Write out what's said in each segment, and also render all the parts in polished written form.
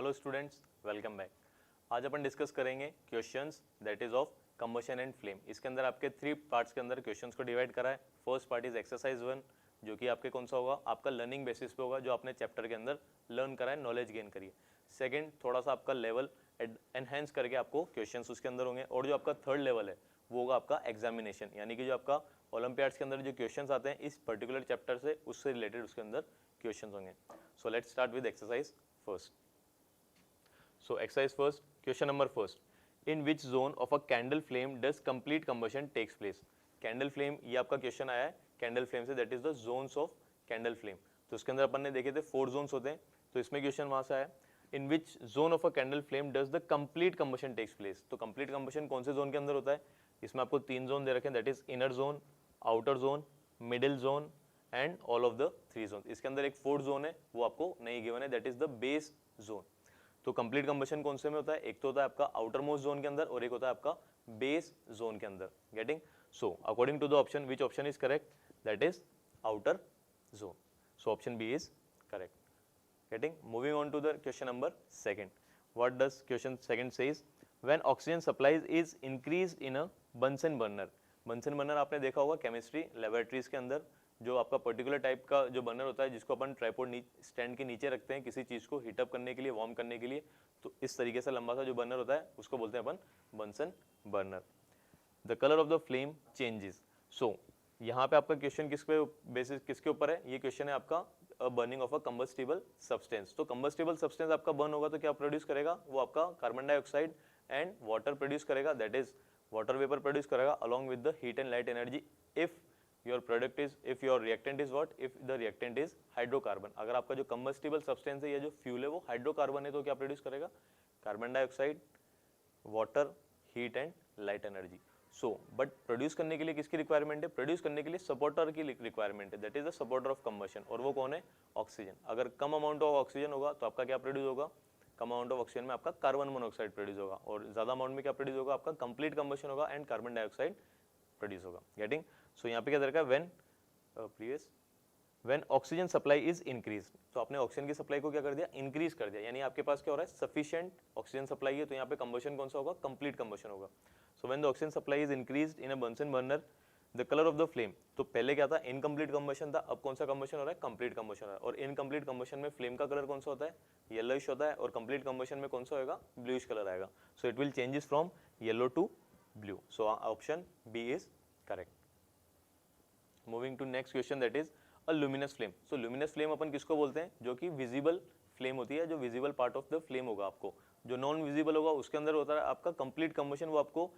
Hello students, welcome back. आज अपन discuss करेंगे questions that is of combustion and flame. इसके अंदर आपके 3 पार्ट्स के अंदर क्वेश्चंस को डिवाइड करा है। फर्स्ट पार्ट इज एक्सरसाइज 1, जो कि आपके कौन सा होगा, आपका लर्निंग बेसिस पे होगा, जो आपने चैप्टर के अंदर लर्न करा है, नॉलेज गेन करिए। सेकंड, थोड़ा सा आपका लेवल एनहेंस करके आपको क्वेश्चंस उसके अंदर होंगे। और जो आपका थर्ड लेवल है वो होगा आपका एग्जामिनेशन, यानी कि जो आपका ओलंपियाड्स के अंदर जो क्वेश्चंस आते हैं इस पर्टिकुलर चैप्टर से, उससे रिलेटेड उसके अंदर क्वेश्चंस होंगे। So let's start with exercise first. So exercise first, question number first. In which zone of a candle flame does complete combustion takes place? Candle flame, ये आपका क्वेश्चन आया है candle flame से, that is the zones of candle flame. तो उसके अंदर अपन ने देखे थे 4 जोन्स होते हैं, तो इसमें क्वेश्चन वहां से आया in which zone of a candle flame does the complete combustion takes place. तो कंप्लीट कंबशन कौन से जोन के अंदर होता है? इसमें आपको 3 जोन दे रखे हैं, that is inner zone, outer zone, middle zone and all of the 3 zone. इसके अंदर एक 4th जोन है, वो आपको नहीं गिवन है, that is the base zone. तो कंप्लीट कंबशन कौन से में होता है? एक तो होता है आपका आउटर मोस्ट जोन के अंदर और एक होता है आपका बेस जोन के अंदर। Getting? So according to the option, which option is correct? That is outer zone. So option B is correct. Getting? Moving on to the question number second. What does question second says? When oxygen supplies is increase in a Bunsen burner. Bunsen burner आपने देखा होगा chemistry laboratories के अंदर, जो आपका particular type का जो burner होता है, जिसको अपन ट्राइपॉड स्टैंड के नीचे रखते हैं किसी चीज को हीटअप करने के लिए, वार्म करने के लिए। तो इस तरीके से लंबा सा जो बर्नर होता है उसको बोलते हैं अपन Bunsen burner. The colour of the flame changes. So यहाँ पे आपका क्वेश्चन किस पे बेसिस, किसके ऊपर है? ये क्वेश्चन है आपका burning of a combustible substance. तो कंबस्टिबल सब्सटेंस आपका बर्न होगा तो क्या प्रोड्यूस करेगा? वो आपका carbon dioxide and water produce करेगा, that is water vapour produce करेगा along with the heat and light energy. If your product is, if your reactant is what, if the reactant is hydrocarbon। अगर आपका जो combustible substance है या जो fuel है वो हाइड्रोकार्बन है तो क्या प्रोड्यूस करेगा? Carbon dioxide, water, heat and light energy. So but produce करने के लिए किसकी रिक्वायरमेंट है? प्रोड्यूस करने के लिए सपोर्टर की रिक्वायरमेंट है, that is the supporter of combustion. और वो कौन है? ऑक्सीजन। अगर कम अमाउंट ऑफ ऑक्सीजन होगा तो आपका क्या प्रोड्यूस होगा? कम अमाउंट ऑफ ऑक्सीजन में आपका कार्बन मोनोऑक्साइड प्रोड्यूस होगा, और ज्यादा अमाउंट में क्या प्रोड्यूस होगा? आपका कंप्लीट कंबशन होगा एंड कार्बन डाइऑक्साइड प्रोड्यूस होगा। गेटिंग? सो यहाँ पे क्या दरकार? When previous when oxygen supply is increase. तो आपने ऑक्सीजन की सप्लाई को क्या कर दिया? इंक्रीज कर दिया, यानी आपके पास क्या हो रहा है? सफिशिएंट ऑक्सीजन सप्लाई है, तो यहाँ पे कंबशन कौन सा होगा? कंप्लीट कंबशन होगा। So when the oxygen supply is increased in a Bunsen burner, the colour of the flame. तो पहले क्या था? इनकम्प्लीट कंबशन था, अब कौन सा कंबशन हो रहा है? कंप्लीट कंबशन हो रहा है। और इनकम्प्लीट कंबशन में फ्लेम का कलर कौन सा होता है? येलोइश होता है, और कंप्लीट कंबशन में कौन सा होगा? ब्लूइश कलर आएगा। So it will changes from yellow to blue. So option B is correct. Moving to next question, that is a luminous flame. So luminous flame अपन किसको बोलते हैं? जो कि विजिबल फ्लेम होती है, जो visible part of the flame होगा आपको। जो नॉन विजिबल होगा उसके अंदर होता है आपका कंप्लीट कंबशन, वो आपको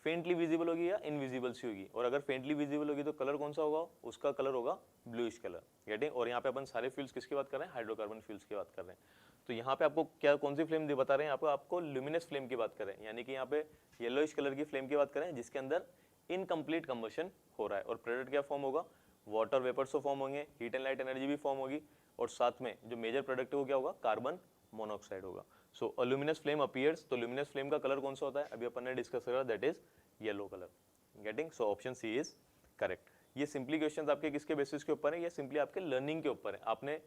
फेंटली विजिबल होगी या इनविजिबल सी होगी। और अगर फेंटली विजिबल होगी तो कलर कौन सा होगा? उसका कलर होगा ब्लूइश कलर। गेटिंग? और यहाँ पे अपन सारे फ्यूल्स किसकी बात कर रहे हैं? हाइड्रोकार्बन फ्यूल्स की बात कर रहे हैं। तो यहाँ पे आपको क्या, कौन सी फ्लेम बता रहे हैं? आपको लुमिनस फ्लेम की बात करें, यानी कि यहाँ पे येलोइश कलर की फ्लेम की बात करें, जिसके अंदर इनकम्प्लीट कंबशन हो रहा है। और प्रोडक्ट क्या फॉर्म होगा? वाटर वेपर्स तो फॉर्म होंगे, हीट एंड लाइट एनर्जी भी फॉर्म होगी, और साथ में जो मेजर प्रोडक्ट है वो क्या होगा? कार्बन मोनोऑक्साइड होगा। So a luminous flame appears. तो लुमिनस फ्लेम का कलर कौन सा होता है? अभी अपन ने डिस्कस करा, that is yellow colour. Getting? So option C is correct. ये सिंपली क्वेश्चंस आपके किसके बेसिस के ऊपर है? ये सिंपली आपके लर्निंग के ऊपर है, आपने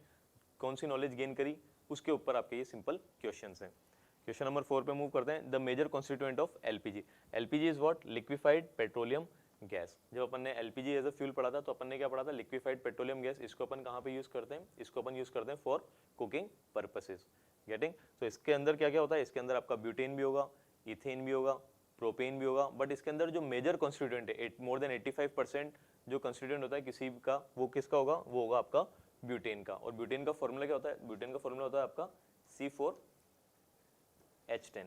कौन सी नॉलेज गेन करी उसके ऊपर आपके ये सिंपल क्वेश्चंस हैं। क्वेश्चन नंबर 4 पे मूव करते हैं। The major constituent of LPG. LPG is what? Liquefied petroleum gas. जब अपन ने एलपीजी एज अ फ्यूल पढ़ा था तो अपन ने क्या पढ़ा था? Liquefied petroleum gas. इसको अपन कहाँ पे यूज करते हैं? इसको अपन यूज करते हैं फॉर कुकिंग पर्पसेस। गेटिंग? तो इसके अंदर क्या क्या होता है? इसके अंदर आपका ब्यूटेन भी होगा, इथेन भी होगा, प्रोपेन भी होगा, बट इसके अंदर जो मेजर कॉन्स्टिट्यूएंट है, मोर देन 85% जो कॉन्स्टिट्यूएंट होता है किसी का, वो किसका होगा? वो होगा आपका ब्यूटेन का। और ब्यूटेन का फॉर्मूला क्या होता है? ब्यूटेन का फॉर्मूला होता है आपका C4H10,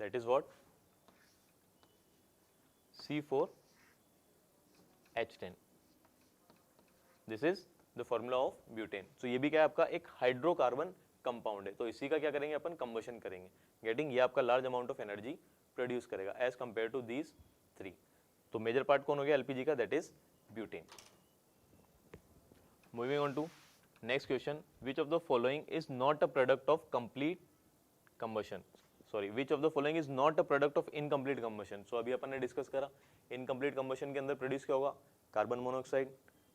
that is what? C4H10, this is the formula of butane. तो ये भी क्या है? आपका एक हाइड्रोकार्बन कंपाउंड है, तो इसी का क्या करेंगे अपन? कंबशन करेंगे। गेटिंग? ये आपका large amount of energy produce करेगा एज कंपेयर टू दीज 3। तो मेजर पार्ट कौन हो गया एलपीजी का? That is butane. Moving on to next question, which of the following is not a product of complete combustion. Sorry, which of the following is not a product of incomplete combustion. So अभी अपन ने discuss करा, incomplete combustion के अंदर produce क्या होगा? Carbon monoxide,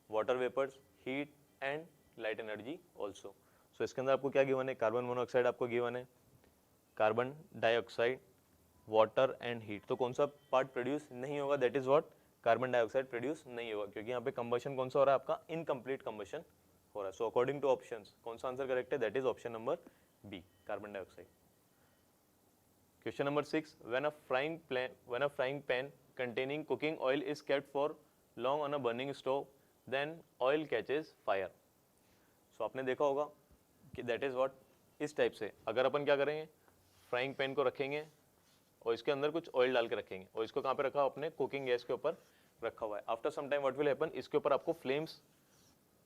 water vapours, heat and light energy also. So इसके अंदर आपको क्या गिवन है, कार्बन मोनोऑक्साइड आपको गिवन है, carbon dioxide, water and heat. तो कौन सा पार्ट प्रोड्यूस नहीं होगा, that is what, carbon dioxide produce नहीं होगा, क्योंकि यहाँ पे कंबशन कौन सा हो रहा है आपका, इनकम्प्लीट कंबशन हो रहा है। सो अकॉर्डिंग टू ऑप्शंस कौन सा आंसर करेक्ट है, that is option number B, carbon dioxide. Question number 6, when a frying pan containing cooking oil is kept for long on a burning stove, then oil catches fire। सो आपने देखा होगा कि that is what, इस type से अगर अपन क्या करेंगे, frying pan को रखेंगे और इसके अंदर कुछ ऑयल डाल के रखेंगे और इसको कहाँ पे रखा, अपने कुकिंग गैस के ऊपर रखा हुआ है। After some time what will happen, इसके ऊपर आपको फ्लेम्स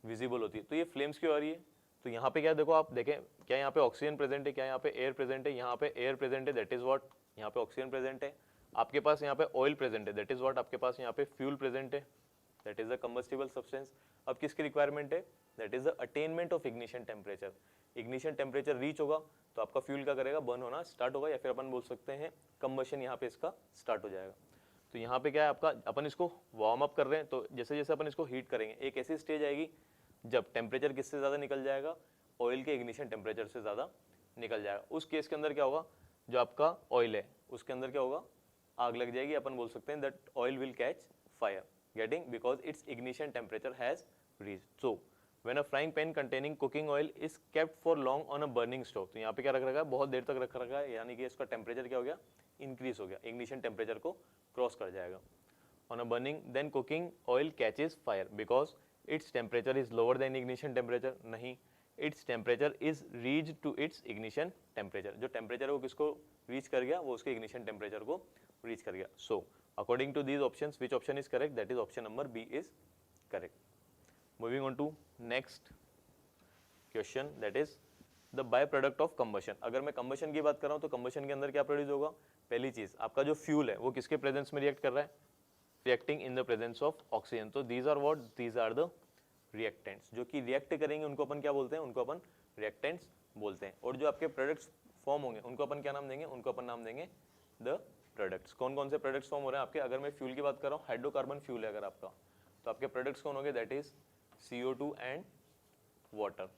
विजिबल होती है। तो ये फ्लेम्स क्यों आ रही है, तो यहाँ पे क्या देखो, आप देखें क्या यहाँ पे ऑक्सीजन प्रेजेंट है, क्या यहाँ पे एयर प्रेजेंट है, यहाँ पे एयर प्रेजेंट है, दैट इज व्हाट, यहाँ पे ऑक्सीजन प्रेजेंट है, आपके पास यहाँ पे ऑयल प्रेजेंट है, दैट इज व्हाट, आपके पास यहाँ पे फ्यूल प्रेजेंट है, that is the combustible substance. अब किसकी रिक्वायरमेंट है, that is the attainment of ignition temperature. Ignition temperature reach होगा तो आपका फ्यूल क्या करेगा, बर्न होना स्टार्ट होगा, या फिर अपन बोल सकते हैं कंबशन यहाँ पे इसका स्टार्ट हो जाएगा। तो यहाँ पे क्या है आपका, अपन इसको वार्म अप कर रहे हैं, तो जैसे जैसे अपन इसको हीट करेंगे एक ऐसी स्टेज आएगी जब टेम्परेचर किससे ज़्यादा निकल जाएगा, ऑयल के इग्निशन टेम्परेचर से ज़्यादा निकल जाएगा। उस केस के अंदर क्या होगा, जो आपका ऑयल है उसके अंदर क्या होगा, आग लग जाएगी, अपन बोल सकते हैं that oil will catch fire, getting, because it's ignition temperature has reached. So when a frying pan containing cooking oil is kept for long on a burning stove, तो यहाँ पे क्या रख रखा है, बहुत देर तक रख रखा है, यानी कि इसका टेम्परेचर क्या हो गया, इंक्रीज हो गया, इग्निशन टेम्परेचर को क्रॉस कर जाएगा। on a burning then cooking oil catches fire because its temperature is lower than ignition temperature, नहीं, its temperature is reached to its ignition temperature, जो टेम्परेचर है वो किसको रीच कर गया, वो उसके इग्निशन टेम्परेचर को रीच कर गया। So according to these options which option is correct, that is option number B is correct. Moving on to next question, that is the byproduct of combustion। अगर मैं combustion की बात कर रहा हूँ तो combustion के अंदर क्या प्रोड्यूस होगा, पहली चीज आपका जो फ्यूल है वो किसके प्रेजेंस में रिएक्ट कर रहा है, reacting in the presence of oxygen. तो these are what, these are the reactants, जो कि रिएक्ट करेंगे उनको अपन क्या बोलते हैं, उनको अपन रिएक्टेंट्स बोलते हैं। और जो आपके प्रोडक्ट्स फॉर्म होंगे उनको अपन क्या नाम देंगे, उनको अपन नाम देंगे द प्रोडक्ट्स। कौन कौन से प्रोडक्ट्स फॉर्म हो रहे हैं आपके, अगर मैं फ्यूल की बात कर रहा हूँ, हाइड्रोकार्बन फ्यूल है अगर आपका, तो आपके प्रोडक्ट्स कौन होंगे, that is CO2 and water.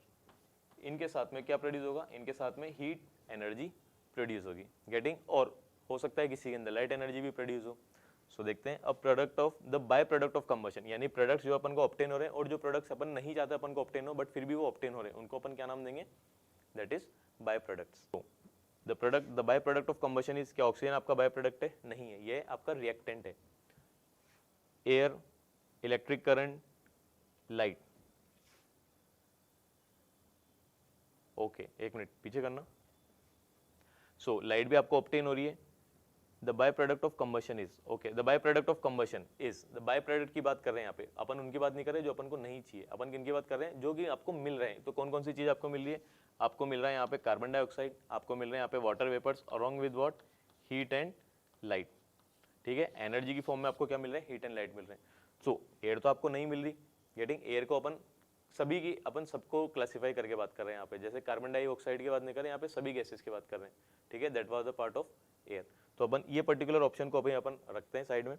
इनके साथ में क्या प्रोड्यूस होगा, इनके साथ में हीट एनर्जी प्रोड्यूस होगी, गेटिंग, और हो सकता है किसी के अंदर लाइट एनर्जी भी प्रोड्यूस हो। सो देखते हैं, अब product of the by product of combustion, यानी प्रोडक्ट्स जो अपन को ऑब्टेन हो रहे हैं और जो प्रोडक्ट्स अपन नहीं चाहते अपन को ऑब्टेन हो बट फिर भी वो ऑब्टेन हो रहे हैं, उनको अपन क्या नाम देंगे, that is by products. The product, the by product of combustion is, क्या ऑक्सीजन आपका बाय प्रोडक्ट है, नहीं है, ये आपका रिएक्टेंट है। Air, electric current, light, okay एक मिनट पीछे करना। सो लाइट भी आपको ऑब्टेन हो रही है। The by product of combustion is, okay the by product of combustion is, the by product की बात कर रहे हैं यहाँ पे अपन, उनकी बात नहीं कर रहे जो अपन को नहीं चाहिए, अपन किनकी बात कर रहे हैं, जो कि आपको मिल रहे हैं। तो कौन कौन सी चीज आपको मिल रही है, आपको मिल रहा है यहाँ पे कार्बन डाइऑक्साइड, आपको मिल रहे हैं यहाँ पे water vapours along with what, heat and light, ठीक है। एनर्जी की फॉर्म में आपको क्या मिल रहा है, हीट एंड लाइट मिल रहे हैं। सो एयर तो आपको नहीं मिल रही, गेटिंग, एयर को अपन सभी की, अपन सबको क्लासिफाई करके बात कर रहे हैं यहाँ पे, जैसे कार्बन डाइऑक्साइड की बात नहीं कर रहे हैं, यहाँ पे सभी गैसेस की बात कर रहे हैं, ठीक है, that was the part of air. तो अपन ये पर्टिकुलर ऑप्शन को अपन रखते हैं साइड में।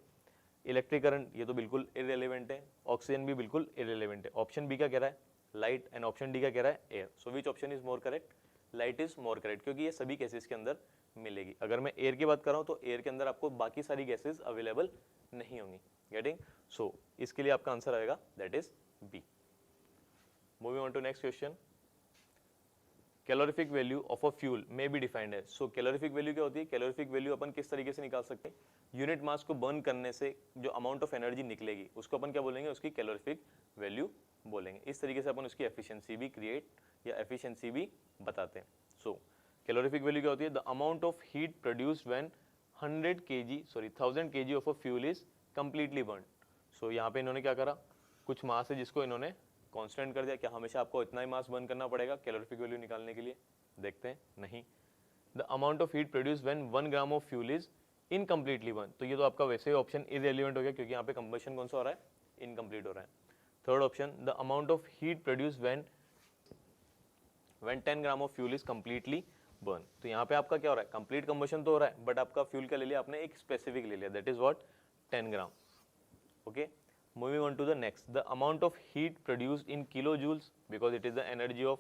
इलेक्ट्रिक करंट ये तो बिल्कुल इररिलेवेंट है, ऑक्सीजन भी बिल्कुल इररिलेवेंट है। ऑप्शन बी क्या कह रहा है, लाइट, एंड ऑप्शन डी क्या कह रहा है, air. So which option is more correct, light is more correct, क्योंकि ये सभी गैसेस के अंदर मिलेगी। अगर मैं एयर की बात कर रहा हूँ तो एयर के अंदर आपको बाकी सारी गैसेस अवेलेबल नहीं होंगी, गेटिंग। सो इसके लिए आपका आंसर आएगा that is B. Moving on to next question, calorific value of a fuel may be defined as, so calorific value क्या होती है, calorific value अपन किस तरीके से निकाल सकते हैं, यूनिट मास को बर्न करने से जो अमाउंट ऑफ एनर्जी निकलेगी उसको अपन क्या बोलेंगे, उसकी कैलोरीफिक वैल्यू बोलेंगे। इस तरीके से अपन उसकी एफिशिएंसी भी क्रिएट या एफिशिएंसी भी बताते हैं। सो कैलोरीफिक वैल्यू क्या होती है, the amount of heat produced when 1000 kg of a fuel is completely burn. So यहाँ पे इन्होंने क्या करा, कुछ मास है जिसको इन्होंने कांस्टेंट कर दिया, क्या हमेशा आपको इतना ही मास बर्न करना पड़ेगा कैलोरीफिक वैल्यू निकालने के लिए, देखते हैं, नहीं। The amount of heat produce when 1 gram of fuel is incompletely burn, तो ये तो आपका वैसे ही ऑप्शन इररिलेवेंट हो गया, क्योंकि यहाँ पे कंबशन कौन सा हो रहा है, इनकम्प्लीट हो रहा है। Third option, the amount of heat produce when 10 gram of fuel is completely burn, तो यहाँ पे आपका क्या हो रहा है, कंप्लीट कंबशन तो हो रहा है बट आपका फ्यूल क्या ले लिया आपने, एक स्पेसिफिक ले लिया, that is what, 10 gram, okay. Moving on to the next, the amount of heat produced in kilojoules, because it is the energy of,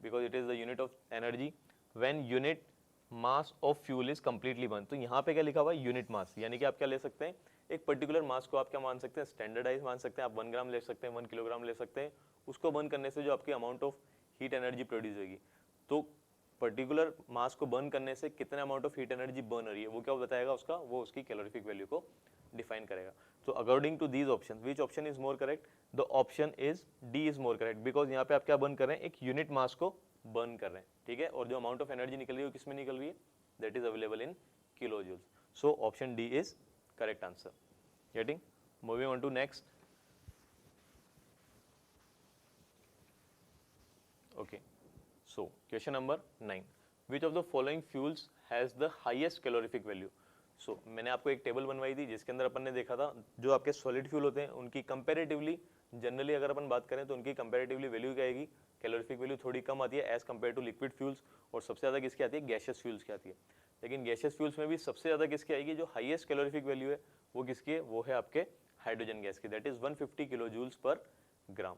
because it is the unit of energy when unit mass of fuel is completely burn. तो यहाँ पे क्या लिखा हुआ है, unit mass, यानी कि आप क्या ले सकते हैं, एक पर्टिकुलर मास को आप क्या मान सकते हैं, स्टैंडर्डाइज मान सकते हैं। आप 1 ग्राम ले सकते हैं, 1 किलोग्राम ले सकते हैं। उसको बर्न करने से जो आपकी amount of heat energy produce होगी, तो पर्टिकुलर मास को बर्न करने से कितना amount of heat energy burn हो रही है वो क्या बताएगा उसका, वो उसकी कैलोरीफिक वैल्यू को डिफाइन करेगा। तो according to these option, which option is more correct, the option is D is more correct, because यहाँ पे आप क्या बर्न कर रहे हैं, एक यूनिट मास को बर्न कर रहे हैं, ठीक है। और जो अमाउंट ऑफ एनर्जी निकल रही है वो किस में निकल रही है, that is available in kilo joules. So option D is correct answer. Getting, moving on to next. Okay, so question number 9, which of the following fuels has the highest calorific value? So मैंने आपको एक table बनवाई थी जिसके अंदर अपन ने देखा था जो आपके सॉलिड फ्यूल होते हैं उनकी कंपैरेटिवली, जनरली अगर अपन बात करें तो उनकी कंपैरेटिवली वैल्यू क्या आएगी, कैलोरीफिक वैल्यू थोड़ी कम आती है as compare to liquid fuels, और सबसे ज़्यादा किसकी आती है, गैशियस फ्यूल्स की आती है। लेकिन गैशियस फ्यूल्स में भी सबसे ज़्यादा किसकी आएगी, जो हाईएस्ट कैलोरीफिक वैल्यू है वो किसकी है, वो है आपके हाइड्रोजन गैस की, that is 150 kilo joules per gram.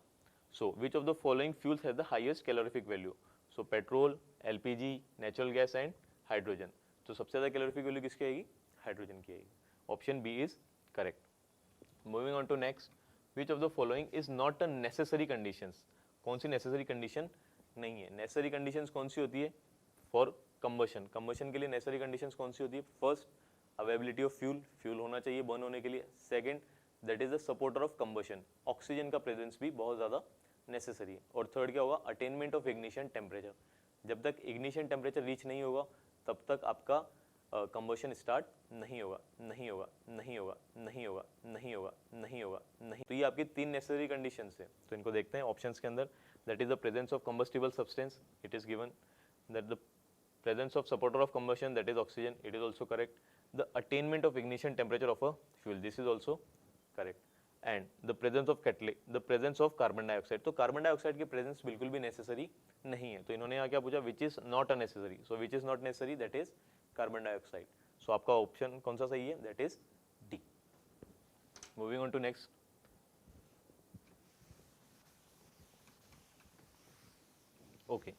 So which of the following fuels has the highest calorific value? So petrol, LPG, natural gas and hydrogen. तो सबसे ज़्यादा कैलोरीफिक वैल्यू किसकी आएगी, हाइड्रोजन की आएगी। Option B is correct. Moving on to next, which of the following is not a necessary conditions? कौन सी necessary condition नहीं है? नेसेसरी कंडीशंस कौन सी होती है फॉर कंबशन? कंबशन के लिए नेसेसरी कंडीशंस कौन सी होती है? First, availability of fuel, fuel होना चाहिए बर्न होने के लिए। Second, that is the supporter of combustion, oxygen का प्रेजेंस भी बहुत ज़्यादा नेसेसरी है। और थर्ड क्या होगा, अटेनमेंट ऑफ इग्निशन टेम्परेचर, जब तक इग्निशन टेम्परेचर रीच नहीं होगा तब तक आपका कंबशन स्टार्ट नहीं होगा, नहीं होगा, नहीं होगा, नहीं होगा, नहीं होगा, नहीं होगा, नहीं। तो ये आपकी 3 नेसेसरी कंडीशंस है। तो इनको देखते हैं ऑप्शंस के अंदर। That is the presence of combustible substance, it is given. That the presence of supporter of combustion, that is oxygen, it is also correct. The attainment of ignition temperature of a fuel, this is also correct. And the presence of the presence of carbon dioxide, तो carbon dioxide की presence बिल्कुल भी necessary नहीं है। तो इन्होंने यहाँ क्या पूछा, which is not a necessary, so which is not necessary, that is carbon dioxide. So आपका ऑप्शन कौन सा सही है, that is D. Moving on to next. Okay,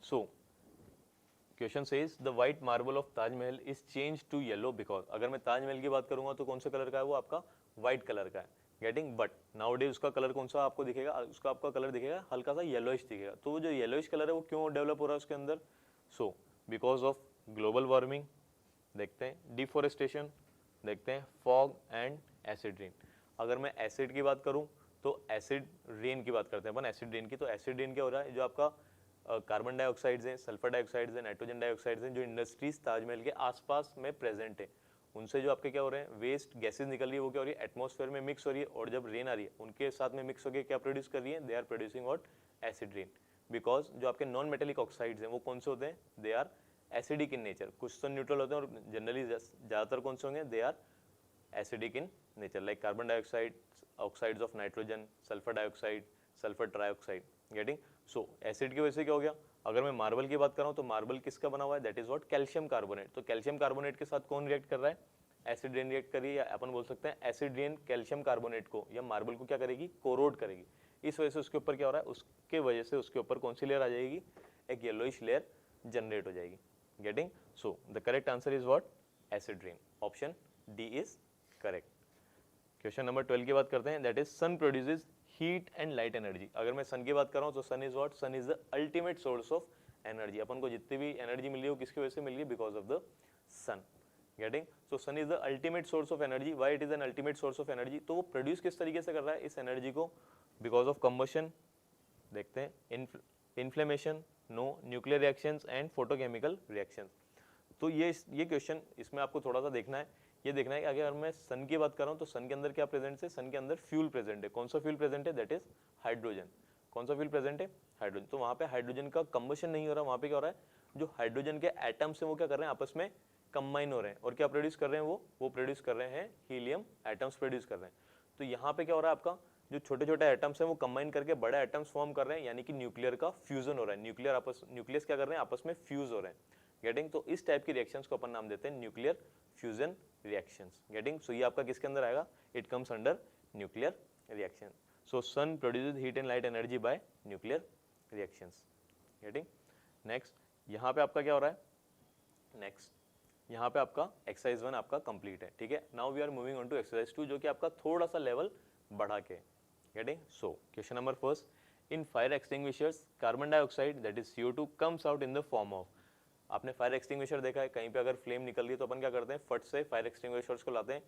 so question says the white marble of Taj Mahal is change to yellow because. अगर मैं ताजमहल की बात करूंगा तो कौन से कलर का है वो, आपका व्हाइट कलर का है। गेटिंग, बट नाउ डे उसका कलर कौन सा आपको दिखेगा, उसका आपका कलर दिखेगा हल्का सा येलोइश दिखेगा। तो वो जो येलोइश कलर है वो क्यों डेवलप हो रहा है उसके अंदर, so because of global warming, देखते हैं डिफोरेस्टेशन, देखते हैं फॉग एंड एसिड रेन। अगर मैं एसिड की बात करूं तो एसिड रेन की बात करते हैं अपन, एसिड रेन की। तो एसिड रेन क्या हो रहा है, जो आपका कार्बन डाइऑक्साइड्स हैं, सल्फर डाइऑक्साइड्स हैं, नाइट्रोजन डाइऑक्साइड्स हैं, जो इंडस्ट्रीज ताजमहल के आसपास में प्रेजेंट है, उनसे जो आपके क्या हो रहे हैं, वेस्ट गैसेज निकल रही है, वो क्या हो रही है, एटमॉस्फेयर में मिक्स हो रही है। और जब रेन आ रही है उनके साथ में मिक्स होकर क्या प्रोड्यूस कर रही है, they are producing what, acid rain. Because जो आपके नॉन मेटेलिक ऑक्साइड्स हैं वो कौन से होते हैं, they are acidic in nature. कुछ तो न्यूट्रल होते हैं और जनरली ज़्यादातर कौन से होंगे, they are acidic in nature, like carbon dioxide, oxides of nitrogen, sulphur dioxide, sulphur trioxide. Getting, so acid की वजह से क्या हो गया। अगर मैं मार्बल की बात कर रहा हूँ तो मार्बल किसका बना हुआ है, that is what, calcium carbonate. तो कैल्शियम कार्बोनेट के साथ कौन रिएक्ट कर रहा है, एसिड रेन रिएक्ट करिए, या अपन बोल सकते हैं एसिड रेन कैल्शियम कार्बोनेट को या मार्बल को क्या करेगी, कोरोड करेगी। इस वजह से उसके ऊपर क्या हो रहा है, उसके वजह से उसके ऊपर कौन सी लेयर आ जाएगी, एक येलोइश लेयर जनरेट हो जाएगी। Getting, so the correct answer is what, acid rain. Option D is correct. Question number 12 की बात करते हैं, that is sun produces heat and light energy. अगर मैं सन की बात कर रहा हूँ तो sun is what, sun is the ultimate source of energy. अपन को जितनी भी एनर्जी मिल रही है वो किसकी वजह से मिल रही है, because of the sun. Getting, so sun is the ultimate source of energy. Why it is an ultimate source of energy, तो वो प्रोड्यूस किस तरीके से कर रहा है इस एनर्जी को, बिकॉज ऑफ कंबशन, देखते हैं inflammation, no, nuclear reactions and photochemical reactions. तो ये क्वेश्चन, इसमें आपको थोड़ा सा देखना है, ये देखना है कि अगर मैं सन की बात कर रहा हूँ तो सन के अंदर क्या प्रेजेंट है, सन के अंदर फ्यूल प्रेजेंट है। कौन सा फ्यूल प्रेजेंट है, दैट इज हाइड्रोजन। कौन सा फ्यूल प्रेजेंट है, हाइड्रोजन। तो वहाँ पे हाइड्रोजन का कंबशन नहीं हो रहा, वहाँ पे क्या हो रहा है, जो हाइड्रोजन के एटम्स हैं वो क्या कर रहे हैं, आपस में कंबाइन हो रहे हैं। और क्या प्रोड्यूस कर रहे हैं, वो प्रोड्यूस कर रहे हैं हीलियम एटम्स प्रोड्यूस कर रहे हैं। तो यहाँ पे क्या हो रहा है, आपका जो छोटे छोटे एटम्स हैं वो कंबाइन करके बड़े एटम्स फॉर्म कर रहे हैं, यानी कि न्यूक्लियर का फ्यूजन हो रहा है। न्यूक्लियस क्या कर रहे हैं, आपस में फ्यूज हो रहे हैं। गेटिंग, तो इस टाइप की रिएक्शंस को अपन नाम देते हैं nuclear fusion reactions. Getting, so ये आपका किसके अंदर आएगा, it comes under nuclear reaction. So sun produces heat and light energy by nuclear reactions. Getting. Next यहाँ पे आपका क्या हो रहा है, नेक्स्ट यहाँ पे आपका एक्सरसाइज 1 आपका कंप्लीट है, ठीक है। Now we are moving on to exercise 2 जो कि आपका थोड़ा सा लेवल बढ़ा के, getting. So question number first, in fire extinguishers carbon dioxide that is CO2 comes out in the form of, आपने फायर एक्सटिंग्विशर देखा है, कहीं पे अगर फ्लेम निकल रही है तो अपन क्या करते हैं, फट से फायर एक्सटिंग्विशर्स को लाते हैं,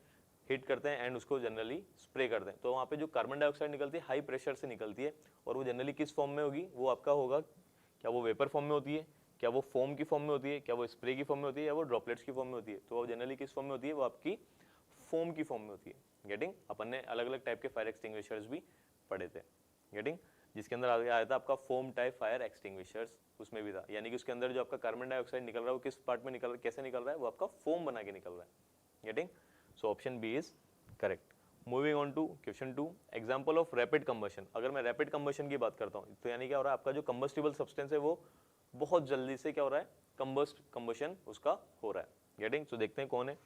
हिट करते हैं एंड उसको जनरली स्प्रे करते हैं। तो वहाँ पे जो कार्बन डाइऑक्साइड निकलती है हाई प्रेशर से निकलती है, और वो जनरली किस फॉर्म में होगी, वो आपका होगा, क्या वो वेपर फॉर्म में होती है, क्या वो फोम की फॉर्म में होती है, क्या वो स्प्रे की फॉर्म में होती है, या वो ड्रॉपलेट्स की फॉर्म में होती है। तो वो जनरली किस फॉर्म में होती है, वो आपकी फोम की फॉर्म में होती है, गेटिंग। अपन ने अलग अलग टाइप के फायर एक्सटिंग्विशर्स भी पढ़े थे, गेटिंग, जिसके अंदर आया था आपका फोम टाइप फायर एक्सटिंग्विशर्स, उसमें भी था, यानी कि उसके अंदर जो आपका कार्बन डाइऑक्साइड निकल रहा है वो किस पार्ट में निकल रहा है, कैसे निकल रहा है, वो आपका फोम बना के निकल रहा है, getting. So option B is correct. Moving on to question 2, example of rapid combustion. अगर मैं रैपिड कंबशन की बात करता हूँ तो यानी क्या हो रहा है, आपका जो कंबस्टिबल सब्सटेंस है वो बहुत जल्दी से क्या हो रहा है, कंबशन उसका हो रहा है, गेटिंग। सो देखते हैं कौन है,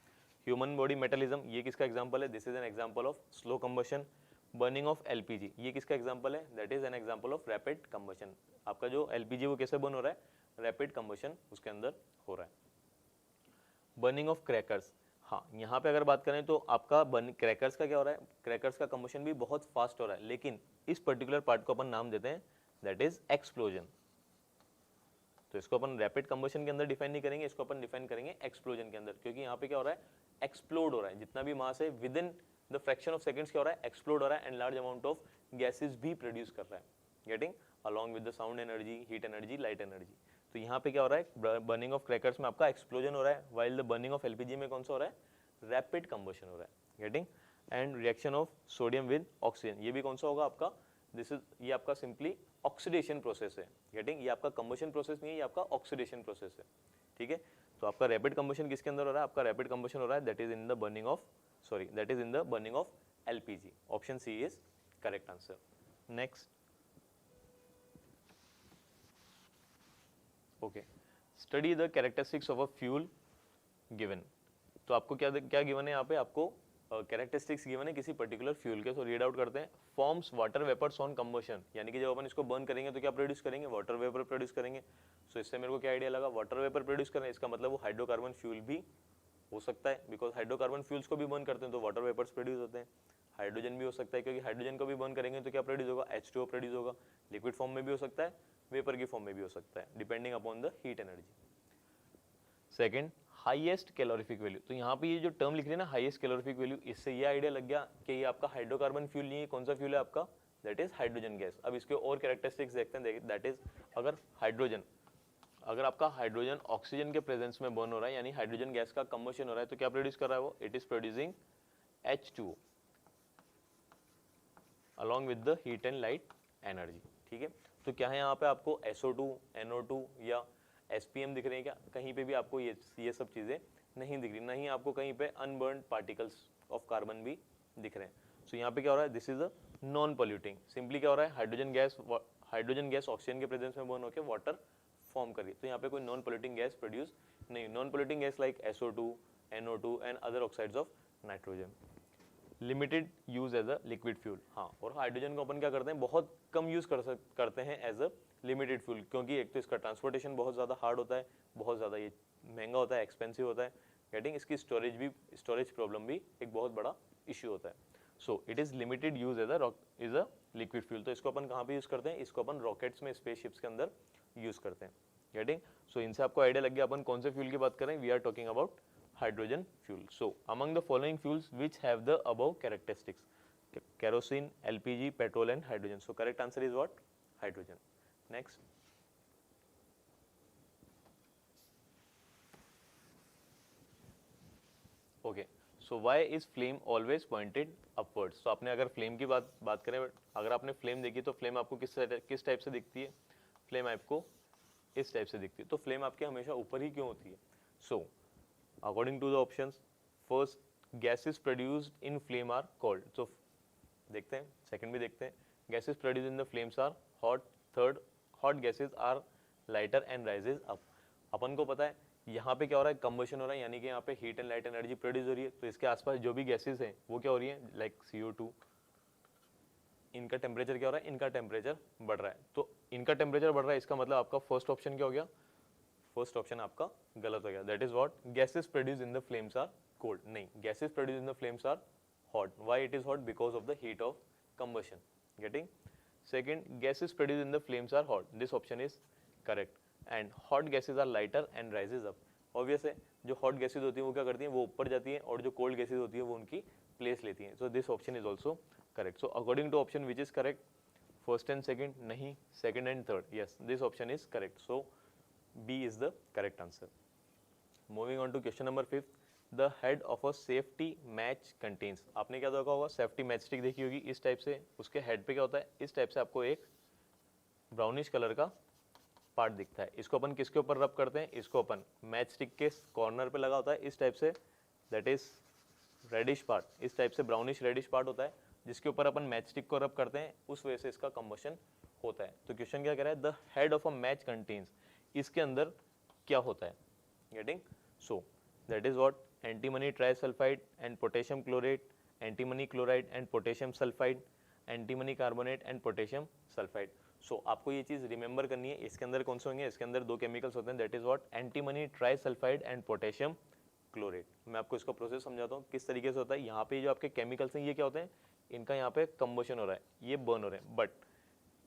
ह्यूमन बॉडी मेटालिज्म, ये किसका एग्जांपल है, this is an example of slow combustion. Burning of LPG, ये किसका एग्जांपल है, that is an example of rapid combustion. आपका जो LPG वो कैसे बर्न हो रहा है, रैपिड कंबशन उसके अंदर हो रहा है। बर्निंग ऑफ क्रैकर्स, हाँ यहाँ पे अगर बात करें तो आपका क्रैकर्स का क्या हो रहा है, क्रैकर्स का कंबशन भी बहुत फास्ट हो रहा है, लेकिन इस पर्टिकुलर पार्ट को अपन नाम देते हैं दैट इज एक्सप्लोजन। तो इसको अपन रैपिड कंबशन के अंदर डिफाइन नहीं करेंगे, इसको अपन डिफाइन करेंगे एक्सप्लोजन के अंदर, क्योंकि यहाँ पे क्या हो रहा है, एक्सप्लोड हो रहा है, जितना भी मास है with in the fraction of seconds क्या हो रहा है, एक्सप्लोड हो रहा है, and large amount of gases भी प्रोड्यूस कर रहा है, getting, along with the sound energy, heat energy, light energy. तो यहाँ पे क्या हो रहा है, बर्निंग ऑफ क्रैकर्स में आपका एक्सप्लोजन हो रहा है, while the burning of LPG में कौन सा हो रहा है, रैपिड कंबशन हो रहा है, getting. And reaction of sodium with oxygen, ये भी कौन सा होगा आपका, दिस इज, ये आपका सिंपली ऑक्सीडेशन प्रोसेस है, गेटिंग, ये आपका कंबशन प्रोसेस नहीं है, ये आपका ऑक्सीडेशन प्रोसेस है, ठीक है। तो आपका रैपिड कंबशन किसके अंदर हो रहा है, आपका रैपिड कंबशन हो रहा है that is in the burning of, sorry that is in the burning of LPG। Option C is correct answer. Next, okay, study the characteristics of a fuel given. तो आपको क्या क्या गिवन है यहाँ पे, आपको कैरेक्टरिस्टिक्स गिवन है किसी पर्टिकुलर फ्यूल के। सो रीड आउट करते हैं, forms water vapours on combustion, यानी कि जब अपन इसको बर्न करेंगे तो क्या प्रोड्यूस करेंगे, वाटर वेपर प्रोड्यूस करेंगे। सो इससे मेरे को क्या आइडिया लगा, वाटर वेपर प्रोड्यूस करें, इसका मतलब वो हाइड्रोकार्बन फ्यूल भी हो सकता है, बिकॉज हाइड्रोकार्बन फ्यूल्स को भी बर्न करते हैं तो वाटर वेपर्स प्रोड्यूस होते हैं। हाइड्रोजन भी हो सकता है, क्योंकि हाइड्रोजन को भी बर्न करेंगे तो क्या प्रोड्यूस होगा, H2O प्रोड्यूस होगा, लिक्विड फॉर्म में भी हो सकता है, वेपर की फॉर्म में भी हो सकता है, depending upon the heat energy. Second, highest calorific value. तो यहाँ पे ये जो टर्म लिख रहे हैं ना, हाईएस्ट कैलोरीफिक वैल्यू, इससे ये आइडिया लग गया कि ये आपका हाइड्रोकार्बन फ्यूल नहीं है, कौन सा फ्यूल है आपका, दैट इज हाइड्रोजन गैस। अब इसके और कैरेक्टरिस्टिक्स देखते हैं, दैट इज अगर हाइड्रोजन, अगर आपका हाइड्रोजन ऑक्सीजन के प्रेजेंस में बर्न हो रहा है, यानी हाइड्रोजन गैस का कंबशन हो रहा है, तो क्या प्रोड्यूस कर रहा है वो, it is producing H2O along with the heat and light energy, ठीक है। तो क्या है यहाँ पे आपको SO2, NO2 या SPM दिख रहे हैं क्या, कहीं पे भी आपको ये सब चीजें नहीं दिख रही, नहीं आपको कहीं पे अनबर्न्ड पार्टिकल्स ऑफ कार्बन भी दिख रहे हैं। सो यहाँ पे क्या हो रहा है, this is a non polluting, simply क्या हो रहा है, हाइड्रोजन गैस ऑक्सीजन के प्रेजेंस में बर्न होकर वाटर फॉर्म करिए, तो यहाँ पे कोई नॉन पॉल्यूटिंग गैस प्रोड्यूस नहीं, non polluting gas like SO2, NO2 and other oxides of nitrogen. Limited use as a liquid fuel, हाँ, और हाइड्रोजन को अपन क्या करते हैं, बहुत कम यूज करते हैं एज अ लिमिटेड फ्यूल, क्योंकि एक तो इसका ट्रांसपोर्टेशन बहुत ज़्यादा हार्ड होता है, बहुत ज़्यादा ये महंगा होता है, एक्सपेंसिव होता है, गेटिंग, इसकी स्टोरेज प्रॉब्लम भी एक बहुत बड़ा इश्यू होता है। So it is limited use as a liquid fuel. तो इसको अपन कहाँ पे यूज़ करते हैं, इसको अपन रॉकेट्स में, स्पेसशिप्स के अंदर यूज़ करते हैं, गेटिंग। सो इनसे आपको आइडिया लग गया अपन कौन से फ्यूल की बात करें, we are talking about hydrogen fuel. So among the following fuels which have the above characteristics, kerosene, LPG, petrol and hydrogen. So correct answer is what, hydrogen. Next, okay, so why is flame always pointed upwards? So आपने अगर flame की बात करें, अगर आपने flame देखी तो flame आपको किस टाइप से दिखती है, flame आपको इस टाइप से दिखती है, तो flame आपके हमेशा ऊपर ही क्यों होती है? So according to the options, first gases produced in flame are called, so देखते हैं, second भी देखते हैं, gases produced in the flames are hot, third hot gases are lighter and rises up। अपन को पता है यहाँ पे क्या हो रहा है, कंबशन हो रहा है, यानी कि यहाँ पे heat and light energy produce हो रही है, तो इसके आसपास जो भी गैसेस हैं वो क्या हो रही है, लाइक CO2 इनका टेम्परेचर क्या हो रहा है, इनका टेम्परेचर बढ़ रहा है। तो इनका टेम्परेचर बढ़ रहा है, इसका मतलब आपका फर्स्ट ऑप्शन क्या हो गया, फर्स्ट ऑप्शन आपका गलत हो गया। That is what, gases produce in the flames are cold. नहीं, gases produce in the flames are hot. Why it is hot, because of the heat of combustion. Getting? Second, gases produced in the flames are hot. This option is correct. And hot gases are lighter and rises up. Obvious है, जो hot gases होती हैं वो क्या करती हैं, वो ऊपर जाती हैं, और जो cold gases होती हैं वो उनकी प्लेस लेती हैं। So this option is also correct. So according to option which is correct, first and second नहीं, second and third, yes, this option is correct. So B is the correct answer. Moving on to question number 5. The head of a safety match contains. आपने क्या देखा होगा, safety match stick देखी होगी इस type से, उसके हेड पे क्या होता है, इस टाइप से आपको एक ब्राउनिश कलर का पार्ट दिखता है। इसको अपन किसके ऊपर रब करते हैं, इसको अपन मैच स्टिक के कॉर्नर पे लगा होता है इस टाइप से, दैट इज रेडिश पार्ट, इस टाइप से ब्राउनिश रेडिश पार्ट होता है जिसके ऊपर अपन मैच स्टिक को रब करते हैं, उस वजह से इसका कंबशन होता है। तो क्वेश्चन क्या कह रहा है, the head of a match contains, इसके अंदर क्या होता है। Getting? So that is what, antimony trisulfide and potassium chlorate, antimony chloride and potassium sulfide, antimony carbonate and potassium sulfide. So आपको ये चीज़ रिमेंबर करनी है, इसके अंदर कौन से होंगे, इसके अंदर दो केमिकल्स होते हैं, that is what, antimony trisulphide and potassium chlorate. मैं आपको इसका प्रोसेस समझाता हूँ किस तरीके से होता है। यहाँ पे जो आपके केमिकल्स हैं ये क्या होते हैं, इनका यहाँ पे कंबशन हो रहा है, ये बर्न हो रहे हैं, बट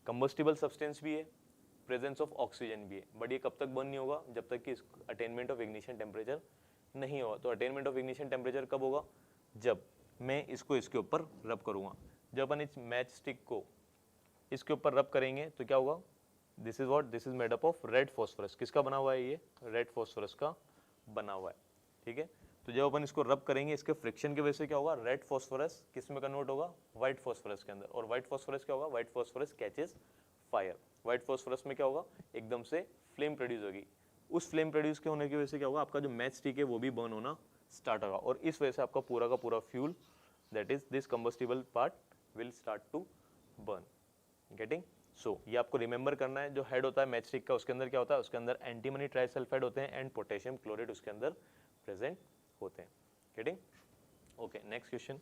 कंबस्टिबल सब्सटेंस भी है, प्रेजेंस ऑफ ऑक्सीजन भी है, बट ये कब तक बर्न नहीं होगा, जब तक कि अटेनमेंट ऑफ इग्निशन टेम्परेचर नहीं होगा। तो अटेनमेंट ऑफ इग्निशन टेम्परेचर कब होगा, जब मैं इसको इसके ऊपर रब करूंगा। जब अपन इस मैच स्टिक को इसके ऊपर रब करेंगे तो क्या होगा, this is what, this is made up of red phosphorus. किसका बना हुआ है, ये रेड फॉस्फोरस का बना हुआ है। ठीक है, तो जब अपन इसको रब करेंगे, इसके फ्रिक्शन की वजह से क्या होगा, रेड फॉस्फोरस किस में कन्वर्ट होगा, व्हाइट फॉस्फोरस के अंदर। और व्हाइट फॉस्फोरस क्या होगा, white phosphorus catches fire. White phosphorus में क्या होगा, एकदम से फ्लेम प्रोड्यूस होगी। उस फ्लेम प्रोड्यूस के होने की वजह से क्या होगा, आपका जो मैच स्टिक है वो भी बर्न होना स्टार्ट होगा, और इस वजह से आपका पूरा का पूरा fuel, that is this combustible part, will start to burn. Getting? So ये आपको रिमेंबर करना है, जो हेड होता है मैच स्टिक का, उसके अंदर क्या होता है, उसके अंदर एंटीमनी ट्राइसल्फाइड होते हैं एंड पोटेशियम क्लोराइड उसके अंदर प्रेजेंट होते हैं। Getting? Okay, next question.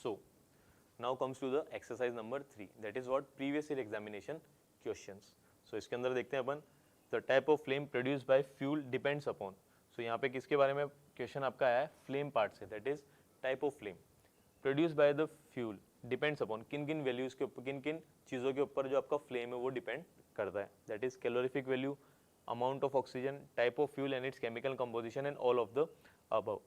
So now comes to the exercise number 3, that is what, previous year examination questions. So इसके अंदर देखते हैं अपन, the type of flame produced by fuel depends upon. So यहाँ पे किसके बारे में क्वेश्चन आपका आया है, फ्लेम पार्ट से, that is type of flame produced by the fuel depends upon, किन किन वैल्यूज के ऊपर, किन किन चीज़ों के ऊपर जो आपका फ्लेम है वो डिपेंड करता है। that is calorific value, amount of oxygen, type of fuel and its chemical composition and all of the above.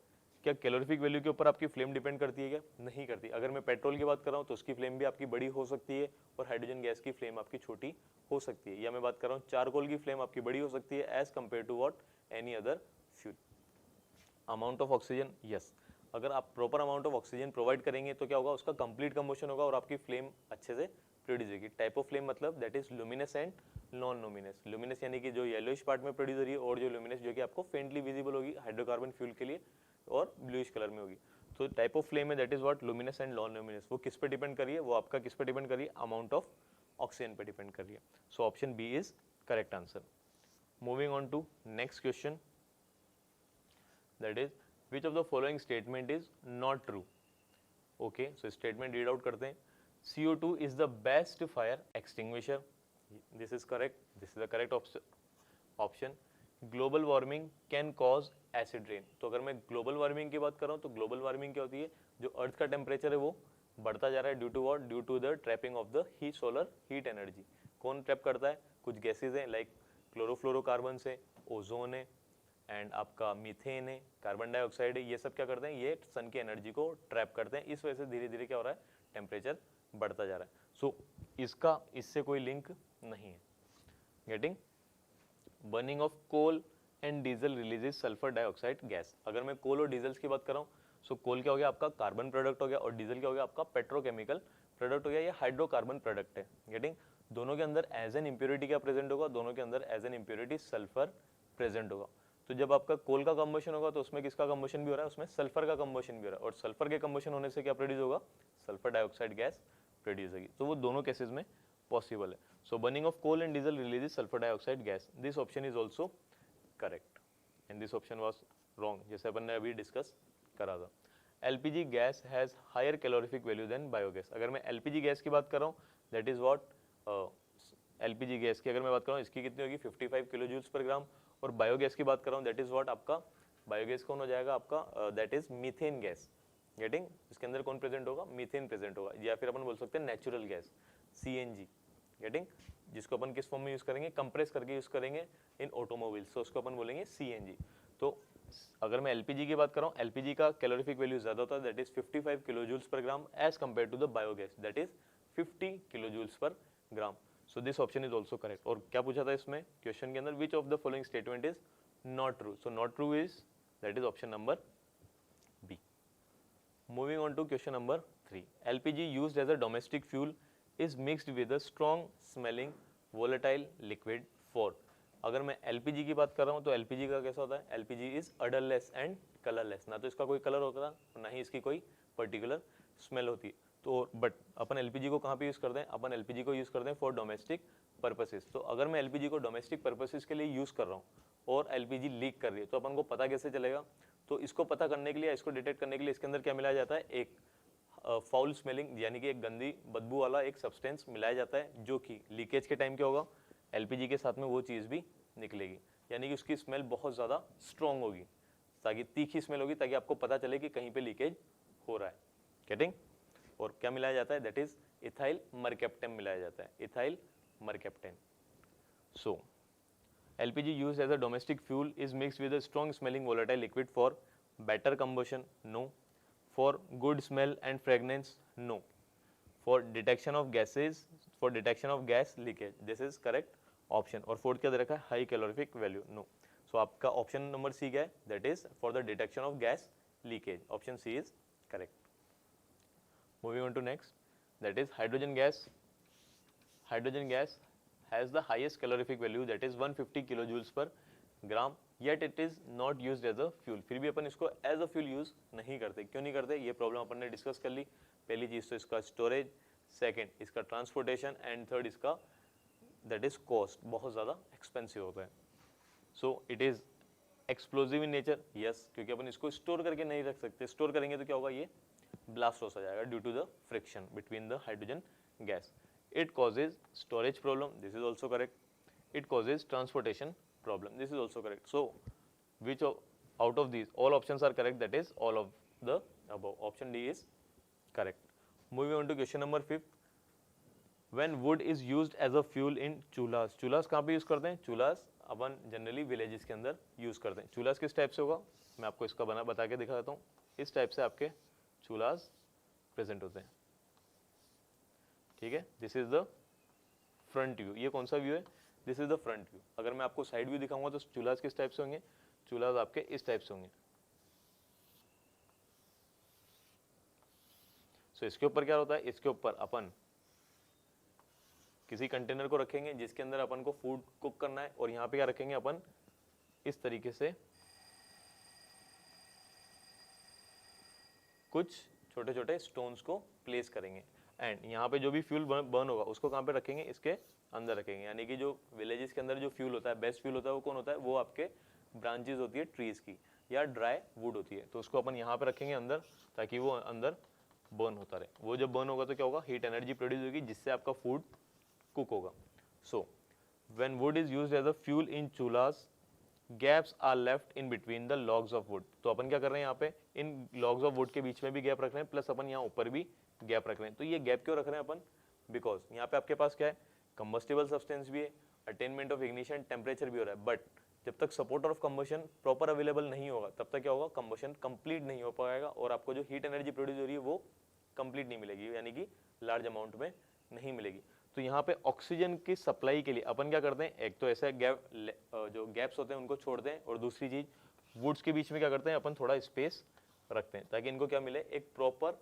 क्या कैलोरीफिक वैल्यू के ऊपर आपकी फ्लेम डिपेंड करती है क्या, नहीं करती। अगर मैं पेट्रोल की बात कर रहा हूँ तो उसकी फ्लेम भी आपकी बड़ी हो सकती है, और हाइड्रोजन गैस की फ्लेम आपकी छोटी हो सकती है। या मैं बात कर रहा हूँ चारकोल की फ्लेम आपकी बड़ी हो सकती है as compare to what, any other fuel. Amount of oxygen, yes, अगर आप proper amount of oxygen provide करेंगे तो क्या होगा, उसका कंप्लीट कंबशन होगा और आपकी फ्लेम अच्छे से प्रोड्यूस होगी। टाइप ऑफ फ्लेम मतलब that is luminous and non luminous. Luminous यानी कि जो येलोइश पार्ट में प्रोड्यूस हो रही है, और जो लुमिनस जो कि आपको फेंटली विजिबल होगी हाइड्रोकार्बन फ्यूल के लिए, और ब्लूइश कलर में होगी। तो टाइप ऑफ फ्लेम है that is what, luminous and non luminous. वो किस पे डिपेंड कर रही है, वो आपका किस पे डिपेंड कर रही है, अमाउंट ऑफ ऑक्सीजन पे डिपेंड कर रही है। So option B is correct answer. Moving on to next question, that is which of the following statement is not true. Okay, so statement read out करते हैं। CO2 is the best fire extinguisher. This is correct. This is the correct option. Global warming can cause acid rain. तो अगर मैं global warming की बात कर रहा हूँ तो ग्लोबल वार्मिंग क्या होती है, जो अर्थ का टेम्परेचर है वो बढ़ता जा रहा है due to what, due to the trapping of the heat, solar heat energy. कौन ट्रैप करता है, कुछ गैसेज हैं लाइक क्लोरोफ्लोरोकार्बन है, ओजोन है, एंड आपका मीथेन है, कार्बन डाइऑक्साइड है। ये सब क्या करते हैं, ये सन की एनर्जी को ट्रैप करते हैं। इस वजह से धीरे धीरे क्या हो रहा है, टेम्परेचर बढ़ता जा रहा है। सो इसका इससे कोई लिंक नहीं है। Getting? Burning of coal and diesel releases sulphur dioxide gas. अगर मैं कोल और डीजल्स की बात कर रहा हूँ, सो कोल क्या हो गया आपका कार्बन प्रोडक्ट हो गया, और डीजल क्या हो गया आपका पेट्रोकेमिकल प्रोडक्ट हो गया, या हाइड्रोकार्बन प्रोडक्ट है। गेटिंग? दोनों के अंदर एज एन इम्प्योरिटी क्या प्रेजेंट होगा, दोनों के अंदर as an impurity sulphur present होगा। तो जब आपका कोल का कंबशन होगा तो उसमें किसका कंबशन भी हो रहा है, उसमें सल्फर का कंबशन भी हो रहा है, और सल्फर के कंबशन होने से क्या प्रोड्यूस होगा, सल्फर डाइऑक्साइड गैस प्रोड्यूस होगी। तो वो दोनों केसेस में पॉसिबल है। So burning of coal and diesel releases sulphur dioxide gas, this option is also correct. And this option was wrong, जैसे अपन ने अभी डिस्कस करा था। LPG gas has higher calorific value than biogas. अगर मैं एलपीजी गैस की बात कर रहा हूँ, that is what, LPG gas की अगर मैं बात कर रहा हूँ, इसकी कितनी होगी 55 किलो जूल्स पर ग्राम। और बायोगैस की बात कर रहा हूँ, दैट इज़ व्हाट, आपका बायोगैस कौन हो जाएगा आपका, that is methane gas. Getting, इसके अंदर कौन प्रेजेंट होगा, मीथेन प्रेजेंट होगा, या फिर अपन बोल सकते हैं नेचुरल गैस, सीएनजी। गेटिंग, जिसको अपन किस फॉर्म में यूज करेंगे, कंप्रेस करके यूज करेंगे इन ऑटोमोबाइल्स, तो उसको अपन बोलेंगे सीएनजी। तो अगर मैं एलपीजी की बात कर रहा हूँ, एलपीजी का कैलोरीफिक वैल्यू ज्यादा होता है, that is 55 kilo joules per gram as compare to the biogas, that is 50 kilo joules per gram. So this option is also correct. और क्या पूछा था इसमें क्वेश्चन के अंदर, which of the following statement is not true, so not true is that is option number B. Moving on to question number 3. LPG used as a domestic fuel is mixed with a strong smelling volatile liquid for. अगर मैं LPG की बात कर रहा हूँ तो LPG का कैसा होता है, LPG is odorless and colorless, ना तो इसका कोई कलर होता है ना ही इसकी कोई पर्टिकुलर स्मेल होती है। तो बट अपन LPG को कहाँ पे यूज़ करते हैं, अपन LPG को यूज़ करते हैं फॉर डोमेस्टिक पर्पसेस। तो अगर मैं LPG को डोमेस्टिक पर्पसेस के लिए यूज़ कर रहा हूँ और LPG लीक कर रही है, तो अपन को पता कैसे चलेगा, तो इसको पता करने के लिए, इसको डिटेक्ट करने के लिए इसके अंदर क्या मिलाया जाता है, एक फाउल स्मेलिंग यानी कि एक गंदी बदबू वाला एक सब्सटेंस मिलाया जाता है, जो कि लीकेज के टाइम क्या होगा, एलपीजी के साथ में वो चीज़ भी निकलेगी, यानी कि उसकी स्मेल बहुत ज़्यादा स्ट्रॉन्ग होगी, ताकि तीखी स्मेल होगी, ताकि आपको पता चले कि कहीं पे लीकेज हो रहा है। गेटिंग, और क्या मिलाया जाता है, दैट इज इथाइल मरकैप्टम मिलाया जाता है, ethyl मरकैप्टम। So LPG used as a domestic fuel is mixed with a strong smelling volatile liquid for better combustion, no. For good smell and fragrance, no. For detection of gases, for detection of gas leakage, this is correct option. और fourth क्या दे रखा है, high calorific value, no. So आपका option number C क्या है, that is for the detection of gas leakage, option C is correct. Moving on to next, that is hydrogen gas. Hydrogen gas has the highest calorific value, that is 150 kilojoules per gram, yet it is not used as a fuel. फिर भी अपन इसको as a fuel use नहीं करते, क्यों नहीं करते, ये problem अपन ने डिस्कस कर ली। पहली चीज तो इसका स्टोरेज, सेकंड इसका ट्रांसपोर्टेशन, एंड थर्ड इसका दैट इज कॉस्ट, बहुत ज़्यादा एक्सपेंसिव होता है। So it is explosive in nature, yes, क्योंकि अपन इसको स्टोर करके नहीं रख सकते, स्टोर करेंगे तो क्या होगा, ये ब्लास्ट हो जाएगा due to the friction between the hydrogen gas. It causes storage problem, this is also correct. It causes transportation problem, this is also correct. So which out of these, all options are correct, that is all of the above, option D is correct. Moving on to question number 5. When wood is used as a fuel in चूल्हास, चूल्हास कहाँ पे use करते हैं, चूल्हास अपन generally villages के अंदर use करते हैं। चूल्हास किस type से होगा, मैं आपको इसका बता के दिखा देता हूँ। इस टाइप से आपके चूल्हास प्रेजेंट होते हैं, ठीक है। This is the front view, ये कौन सा व्यू है, this is the front view. अगर मैं आपको साइड व्यू दिखाऊंगा तो चूल्हास किस टाइप से होंगे, चूल्हास आपके इस टाइप से होंगे। सो इसके ऊपर क्या होता है, इसके ऊपर अपन किसी कंटेनर को रखेंगे जिसके अंदर अपन को फूड कुक करना है, और यहाँ पे क्या रखेंगे अपन, इस तरीके से कुछ छोटे छोटे स्टोन्स को प्लेस करेंगे, एंड यहाँ पे जो भी फ्यूल बर्न होगा उसको कहाँ पे रखेंगे, इसके अंदर रखेंगे। यानी कि जो विलेजेस के अंदर जो फ्यूल होता है, बेस्ट फ्यूल होता है, वो कौन होता है, वो आपके ब्रांचेस होती है ट्रीज की, या ड्राई वुड होती है, तो उसको अपन यहाँ पे रखेंगे अंदर, ताकि वो अंदर बर्न होता रहे। वो जब बर्न होगा तो क्या होगा, हीट एनर्जी प्रोड्यूस होगी, जिससे आपका फूड कुक होगा। So when wood is used as a fuel in chulhas, gaps are left in between the logs of wood. तो अपन क्या कर रहे हैं, यहाँ पे इन लॉग्स ऑफ वुड के बीच में भी गैप रख रहे हैं, प्लस अपन यहाँ ऊपर भी गैप रख रहे हैं। तो ये गैप क्यों रख रहे हैं अपन, बिकॉज यहाँ पे आपके पास क्या है, कंबस्टिबल सब्सटेंस भी है, अटेनमेंट ऑफ इग्निशन, टेम्परेचर भी हो रहा है, बट जब तक supporter of combustion proper available नहीं होगा तब तक क्या होगा, कंबशन कंप्लीट नहीं हो पाएगा, और आपको जो हीट एनर्जी प्रोड्यूस हो रही है वो कंप्लीट नहीं मिलेगी, यानी कि लार्ज अमाउंट में नहीं मिलेगी। तो यहाँ पे ऑक्सीजन की सप्लाई के लिए अपन क्या करते हैं, एक तो ऐसे गैप जो गैप्स होते हैं उनको छोड़ते हैं, और दूसरी चीज वुड्स के बीच में क्या करते हैं, अपन थोड़ा स्पेस रखते हैं, ताकि इनको क्या मिले, एक प्रॉपर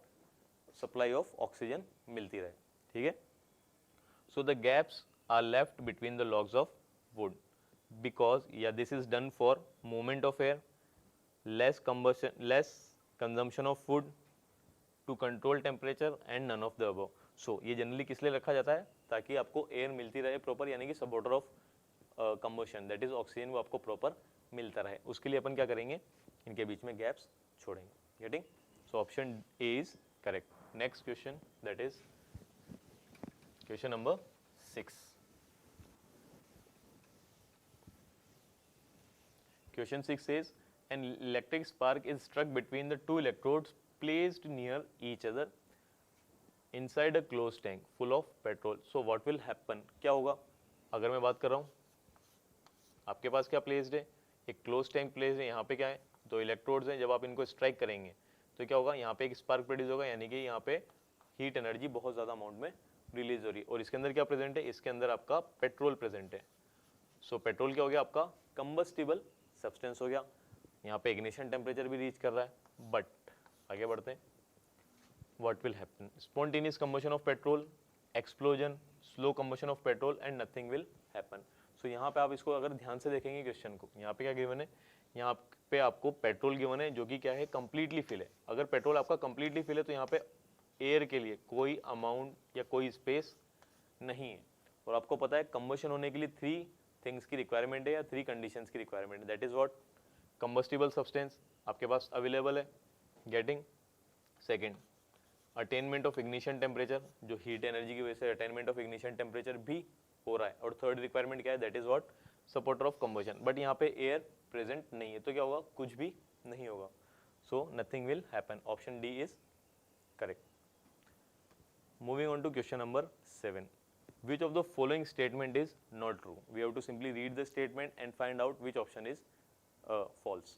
सप्लाई ऑफ ऑक्सीजन मिलती रहे, ठीक है। So the gaps are left between the logs of wood because, या this is done for movement of air, less combustion, less consumption of food, to control temperature, and none of the above. So ये generally किस लिए रखा जाता है, ताकि आपको air मिलती रहे प्रॉपर, यानी कि supporter of combustion that is oxygen वो आपको प्रॉपर मिलता रहे, उसके लिए अपन क्या करेंगे, इनके बीच में गैप्स छोड़ेंगे. Getting? So option A is correct. Next question, that is question number 6. Question 6 says an electric spark is struck between the two electrodes placed near each other inside a closed tank full of petrol. So what will happen? क्या होगा? अगर मैं बात कर रहा हूँ, आपके पास क्या प्लेस्ड है, एक क्लोज टैंक प्लेस्ड है, यहाँ पे क्या है, दो इलेक्ट्रोड्स हैं. जब आप इनको स्ट्राइक करेंगे तो क्या होगा, यहाँ पे एक स्पार्क प्रोड्यूस होगा, यानी कि यहाँ पे हीट एनर्जी बहुत ज़्यादा अमाउंट में रिलीज हो रही है. और इसके अंदर क्या प्रेजेंट है, इसके अंदर आपका पेट्रोल प्रेजेंट है. सो पेट्रोल क्या हो गया, आपका कंबस्टिबल सब्सटेंस हो गया. यहाँ पे इग्निशन टेम्परेचर भी रीच कर रहा है. बट आगे बढ़ते हैं. What will happen? Spontaneous combustion of petrol, explosion, slow combustion of petrol and nothing will happen. So यहाँ पे आप इसको अगर ध्यान से देखेंगे क्वेश्चन को, यहाँ पे क्या गिवन है, यहाँ पे आपको पेट्रोल गिवन है जो कि क्या है, कंप्लीटली फिल है. अगर पेट्रोल आपका कंप्लीटली फिल है तो यहाँ पे एयर के लिए कोई अमाउंट या कोई स्पेस नहीं है. और आपको पता है कंबशन होने के लिए 3 थिंग्स की रिक्वायरमेंट है या 3 कंडीशंस की रिक्वायरमेंट है. That is what, combustible substance आपके पास अवेलेबल है. Getting? Second, attainment of ignition temperature, जो हीट एनर्जी की वजह से अटेनमेंट ऑफ इग्निशन टेम्परेचर भी हो रहा है. और थर्ड रिक्वायरमेंट क्या है, that is what, supporter of combustion. But यहाँ पे एयर प्रेजेंट नहीं है तो क्या होगा, कुछ भी नहीं होगा. So nothing will happen. Option D is correct. Moving on to question number 7. Which of the following statement is not true? We have to simply read the statement and find out which option is false.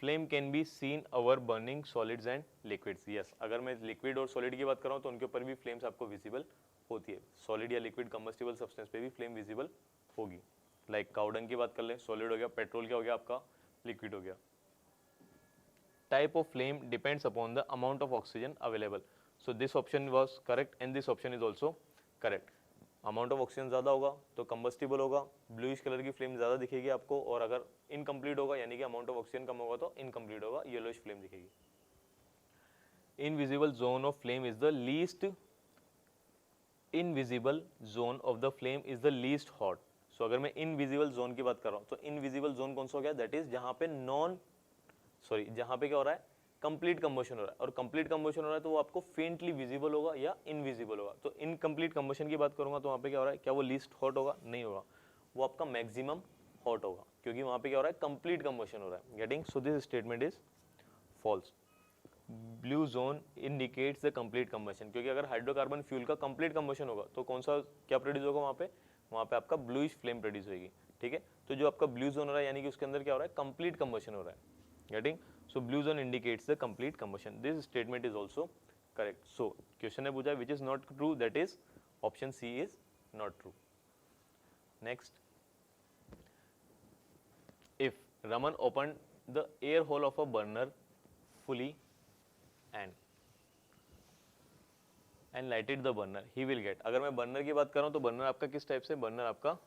Flame can be seen over burning solids and liquids. Yes, अगर मैं liquid और solid की बात कर रहा हूँ तो उनके ऊपर भी flames आपको visible होती है. Solid या liquid combustible substance पे भी flame visible होगी. Like काउडंग की बात कर लें, solid हो गया, petrol क्या हो गया आपका, liquid हो गया. Type of flame depends upon the amount of oxygen available. So this option was correct and this option is also correct. Amount of oxygen ज़्यादा होगा तो कंबस्टिबल होगा, ब्लूइश कलर की फ्लेम ज़्यादा दिखेगी आपको. और अगर इनकम्प्लीट होगा यानी कि अमाउंट ऑफ ऑक्सीजन कम होगा तो इनकम्प्लीट होगा, येलोइश फ्लेम दिखेगी. Invisible zone of flame is the least, invisible zone of the flame is the least hot. So अगर मैं इनविजिबल जोन की बात कर रहा हूँ तो इनविजिबल जोन कौन सा हो गया, दैट इज जहाँ पे जहाँ पे क्या हो रहा है, कंप्लीट कंबशन हो रहा है. और कंप्लीट कंबशन हो रहा है तो वो आपको फेंटली विजिबल होगा या इनविजिबल होगा. तो इनकम्प्लीट कंबशन की बात करूंगा तो वहाँ पे क्या हो रहा है, क्या वो लीस्ट हॉट होगा, नहीं होगा, वो आपका मैक्सिमम हॉट होगा, क्योंकि वहाँ पे क्या हो रहा है, कंप्लीट कंबशन हो रहा है. Getting? So this statement is false. Blue zone indicates the complete combustion, क्योंकि अगर हाइड्रोकार्बन फ्यूल का कंप्लीट कंबशन होगा तो कौन सा क्या प्रोड्यूस होगा वहाँ पे आपका ब्लूइश फ्लेम प्रोड्यूस होगी. ठीक है, तो जो आपका ब्लू जोन हो रहा है यानी कि उसके अंदर क्या हो रहा है, कंप्लीट कंबशन हो रहा है. Getting? So blue zone indicates the complete combustion. This statement is also correct. So question ने पूछा which is not true, that is option C is not true. Next, if Raman opened the air hole of a burner fully and lighted the burner, he will get. अगर मैं burner की बात कर रहा हूँ तो बर्नर आपका किस टाइप से, बर्नर आपका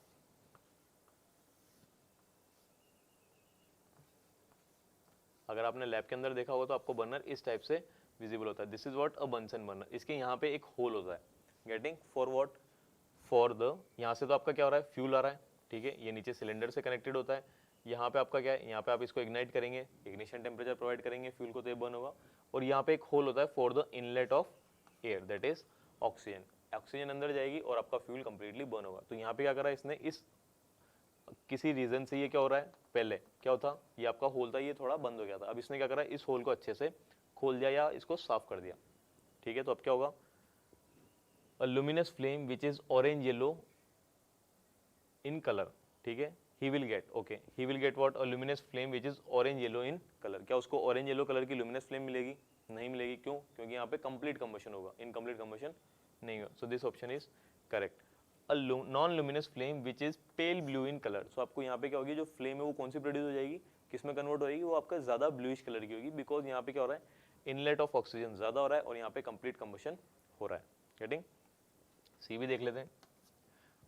अगर आपने लैब के अंदर देखा होगा तो आपको बर्नर इस टाइप से विजिबल होता है. This is what a Bunsen burner. इसके यहाँ पे एक होल होता है. Getting? For what, for the, यहाँ से तो आपका क्या हो रहा है, फ्यूल आ रहा है. ठीक है, ये नीचे सिलेंडर से कनेक्टेड होता है. यहाँ पे आपका क्या है, यहाँ पे आप इसको इग्नाइट करेंगे, इग्निशन टेम्परेचर प्रोवाइड करेंगे फ्यूल को तो ये बर्न होगा. और यहाँ पे एक होल होता है for the inlet of air, that is oxygen. Oxygen अंदर जाएगी और आपका फ्यूल कंप्लीटली बर्न होगा. तो यहाँ पे क्या करा इसने, इस किसी रीजन से ये क्या हो रहा है, पहले क्या होता, ये आपका होल था, ये थोड़ा बंद हो गया था. अब इसने क्या करा, इस होल को अच्छे से खोल दिया या इसको साफ कर दिया. ठीक है, तो अब क्या होगा, a luminous flame which is orange yellow in colour. ठीक है, he will get, okay, he will get what, a luminous flame which is orange yellow in colour. क्या उसको ऑरेंज येलो कलर की लुमिनस फ्लेम मिलेगी, नहीं मिलेगी. क्यों, क्योंकि यहाँ पे कंप्लीट कंबशन होगा, इनकम्प्लीट कंबशन नहीं होगा. So this option is correct. A non luminous flame which is pale blue in colour. सो आपको यहाँ पे क्या होगी, जो फ्लेम है वो कौन सी प्रोड्यूस हो जाएगी, किस में कन्वर्ट होगी, वो आपका ज्यादा ब्लूइश कलर की होगी. बिकॉज यहाँ पे क्या हो रहा है, इनलेट ऑफ ऑक्सीजन ज्यादा हो रहा है और यहाँ पे कंप्लीट कंबशन हो रहा है. गेटिंग? सी भी देख लेते हैं.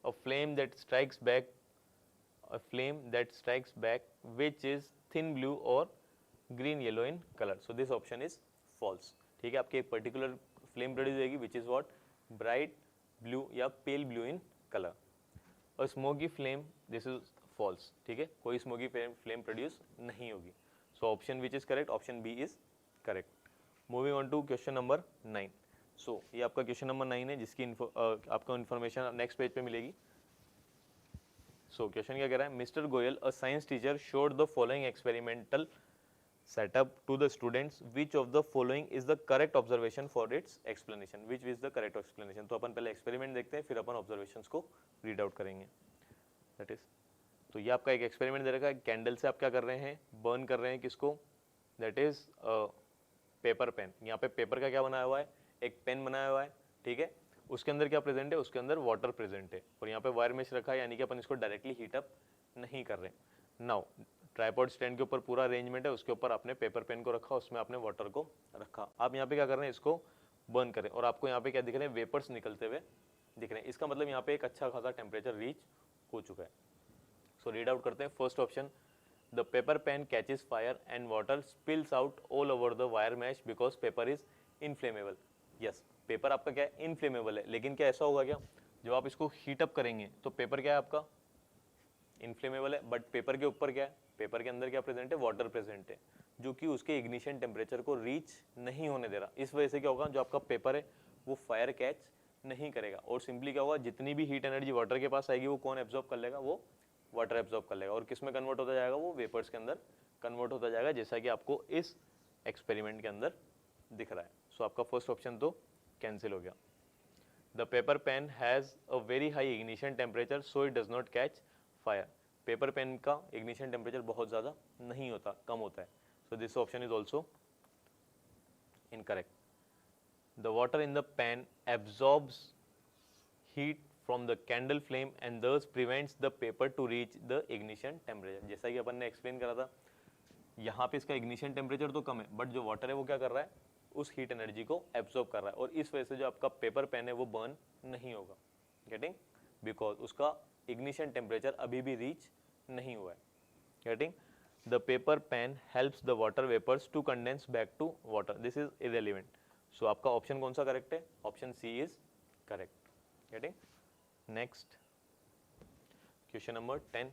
A flame that strikes back, a flame that strikes back which is thin blue और green yellow in colour. So this option is false. ठीक है, आपकी एक पर्टिकुलर फ्लेम प्रोड्यूस होगी which is what, bright blue या pale blue in color. A smoky flame, this is false, ठीक है, कोई स्मोकी फ्लेम प्रोड्यूस नहीं होगी। So option which is correct, option B is correct. Moving on to question number 9। So ये आपका question number 9 है, जिसकी आपको इन्फॉर्मेशन नेक्स्ट पेज पे मिलेगी। सो क्वेश्चन क्या कह रहा है, mister Goyal a science teacher showed the following experimental setup to the students, which of the following is the correct observation for its explanation, which is the correct explanation। तो अपन पहले experiment देखते हैं, फिर अपन observations को रीड आउट करेंगे। That is, तो ये आपका एक एक्सपेरिमेंट दे रखा है, कैंडल से आप क्या कर रहे हैं, बर्न कर रहे हैं किसको, दैट इज पेपर पेन। यहाँ पे पेपर का क्या बनाया हुआ है, एक पेन बनाया हुआ है, ठीक है, उसके अंदर क्या प्रेजेंट है, उसके अंदर वाटर प्रेजेंट है, और यहाँ पे वायर मेश रखा है, यानी कि अपन इसको डायरेक्टली हीटअप नहीं कर रहे। नाउ ट्राइपॉड स्टैंड के ऊपर पूरा अरेंजमेंट है, उसके ऊपर आपने पेपर पेन को रखा, उसमें आपने वाटर को रखा। आप यहाँ पे क्या कर रहे हैं, इसको बर्न करें, और आपको यहाँ पे क्या दिख रहे हैं, वेपर्स निकलते हुए दिख रहे हैं। इसका मतलब यहाँ पे एक अच्छा खासा टेम्परेचर रीच हो चुका है। सो रीड आउट करते हैं first option, the paper pan catches fire and water spills out all over the wire mesh because paper is inflammable. Yes, paper आपका क्या है, इनफ्लेमेबल है, लेकिन क्या ऐसा होगा क्या, जब आप इसको हीटअप करेंगे तो पेपर क्या है आपका इनफ्लेमेबल है, बट पेपर के ऊपर क्या है, पेपर के अंदर क्या प्रेजेंट है, वाटर प्रेजेंट है, जो कि उसके इग्निशन टेम्परेचर को रीच नहीं होने दे रहा। इस वजह से क्या होगा, जो आपका पेपर है वो फायर कैच नहीं करेगा, और सिंपली क्या होगा, जितनी भी हीट एनर्जी वाटर के पास आएगी वो कौन एब्जॉर्ब कर लेगा, वो वाटर एब्जॉर्ब कर लेगा, और किस में कन्वर्ट होता जाएगा, वो वेपर्स के अंदर कन्वर्ट होता जाएगा, जैसा कि आपको इस एक्सपेरिमेंट के अंदर दिख रहा है। सो आपका फर्स्ट ऑप्शन तो कैंसिल हो गया। The paper pan has a very high ignition temperature so it does not catch fire. Paper pan का इग्निशन टेम्परेचर बहुत ज़्यादा नहीं होता, कम होता है। So this option is also incorrect. The water in the pan absorbs heat from the candle flame and thus prevents the paper to reach the ignition temperature. जैसा कि अपन ने एक्सप्लेन करा था, यहाँ पे इसका इग्निशन टेम्परेचर तो कम है, बट जो वाटर है वो क्या कर रहा है, उस हीट एनर्जी को एब्जॉर्ब कर रहा है, और इस वजह से जो आपका पेपर पेन है वो बर्न नहीं होगा। गेटिंग, बिकॉज उसका इग्निशन टेम्परेचर अभी भी रीच नहीं हुआ है। Getting, the paper pen helps the water vapours to condense back to water, this is irrelevant. So आपका ऑप्शन कौन सा करेक्ट है, option C is correct. Getting, next question number 10।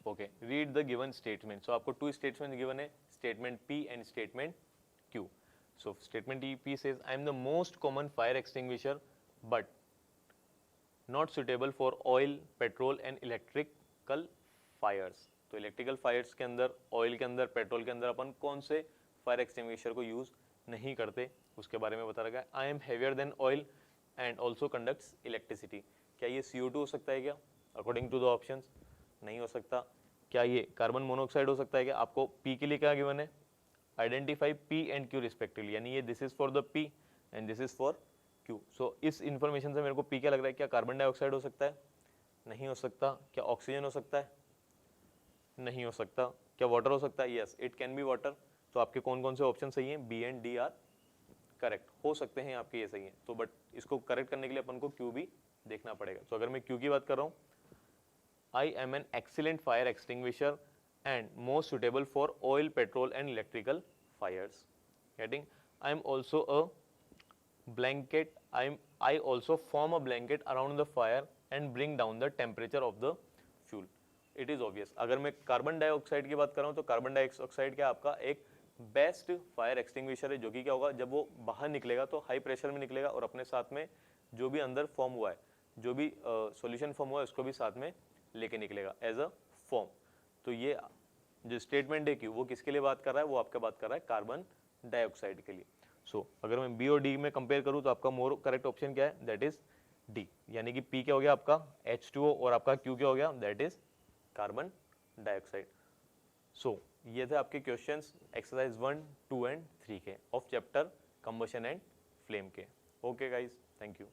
Okay, read the given statement. So आपको two statement given है, statement P and statement Q. So statement P says I am the most common fire extinguisher but not suitable for oil, petrol and electrical fires. तो electrical fires के अंदर, oil के अंदर, petrol के अंदर अपन कौन से फायर एक्सटिंग्विशर को यूज नहीं करते, उसके बारे में बता रखा है। I am heavier than oil and also conducts electricity. क्या ये CO2 हो सकता है क्या, अकॉर्डिंग टू द ऑप्शंस, नहीं हो सकता। क्या ये कार्बन मोनोऑक्साइड हो सकता है क्या, आपको पी के लिए क्या गिवन है, identify P and Q respectively, यानी ये this is for the P and this is for Q. So इस इंफॉर्मेशन से मेरे को पी क्या लग रहा है, क्या कार्बन डाइऑक्साइड हो सकता है, नहीं हो सकता। क्या ऑक्सीजन हो सकता है, नहीं हो सकता। क्या वाटर हो सकता है, yes it can be water. तो आपके कौन कौन से ऑप्शन सही हैं, B and D are correct हो सकते हैं, आपके ये सही हैं। तो बट इसको करेक्ट करने के लिए अपन को क्यू भी देखना पड़ेगा। तो अगर मैं क्यू की बात कर रहा हूँ, I am an excellent fire extinguisher and most suitable for oil, petrol and electrical fires. Getting, I am also a blanket, I also form a blanket around the fire and bring down the temperature of the fuel. It is obvious। अगर मैं carbon dioxide की बात कर रहा हूँ तो carbon dioxide क्या आपका एक बेस्ट फायर एक्सटिंग्विशर है, जो कि क्या होगा, जब वो बाहर निकलेगा तो हाई प्रेशर में निकलेगा, और अपने साथ में जो भी अंदर फॉर्म हुआ है, जो भी सॉल्यूशन फॉर्म हुआ है, उसको भी साथ में लेके निकलेगा एज अ फॉर्म। तो ये जो स्टेटमेंट है कि वो किसके लिए बात कर रहा है, वो आपका बात कर रहा है कार्बन डाइऑक्साइड के लिए। सो अगर मैं बी और डी में कंपेयर करूं तो आपका मोर करेक्ट ऑप्शन क्या है, दैट इज डी, यानी कि पी क्या हो गया आपका H2O, और आपका क्यू क्या हो गया, दैट इज कार्बन डाइऑक्साइड। सो ये थे आपके क्वेश्चंस एक्सरसाइज 1, 2 एंड 3 के of chapter combustion and flame के। Okay guys, thank you.